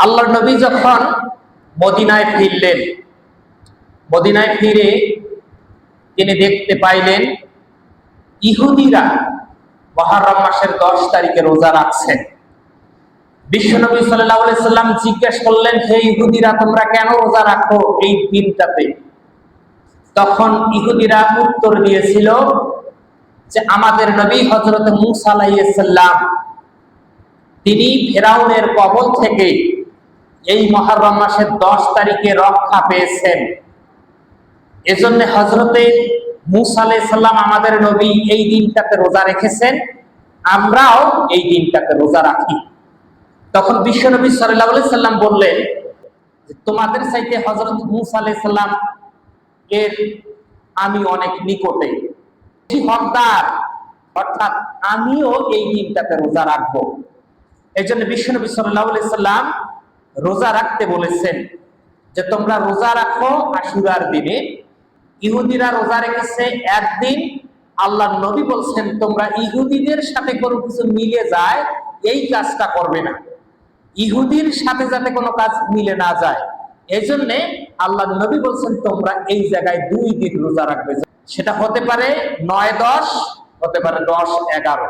আল্লাহর নবী যখন মদিনায় ফিরলেন, মদিনায় ফিরে তিনি দেখতে পাইলেন ইহুদিরা মুহররম মাসের 10 তারিখে রোজা রাখছেন। বিশ্বনবী সাল্লাল্লাহু আলাইহি সাল্লাম জিজ্ঞেস করলেন, হে ইহুদিরা, তোমরা কেন রোজা রাখো এই দিনটাতে? তখন ইহুদিরা উত্তর দিয়েছিল যে আমাদের নবী হযরত মূসা আলাইহিস সালাম তিনি ফিরাউনের কবল থেকে এই মুহররম মাসের 10 তারিখে রক্ষা পেয়েছেন, এজন্য হযরতে মূসা আলাইহিস সালাম আমাদের নবী এই দিনটাতে রোজা রেখেছেন, আমরাও এই দিনটাতে রোজা রাখি। তখন বিশ্বনবী সাল্লাল্লাহু আলাইহি সাল্লাম বললেন যে তোমাদের চাইতে হযরত মূসা আলাইহিস সালাম এর আমি অনেক নিকটে, হকদার, অর্থাৎ আমিও এই দিনটাতে রোজা রাখবো। এজন্য বিশ্বনবী সাল্লাল্লাহু আলাইহি সাল্লাম রোজা রাখতে বলেছেন যে তোমরা রোজা রাখো আশুরার দিনে। ইহুদিরা রোজা রেখেছে একদিন, আল্লাহর নবী বলছেন তোমরা ইহুদিদের সাথে কোনো কিছু মিলে যায় এই কাজটা করবে না, ইহুদির সাথে যাতে কোনো কাজ মিলে না যায়, এজন্য আল্লাহর নবী বলছেন তোমরা এই জায়গায় 2 দিন রোজা রাখবে। সেটা হতে পারে 9-10, হতে পারে 10-11।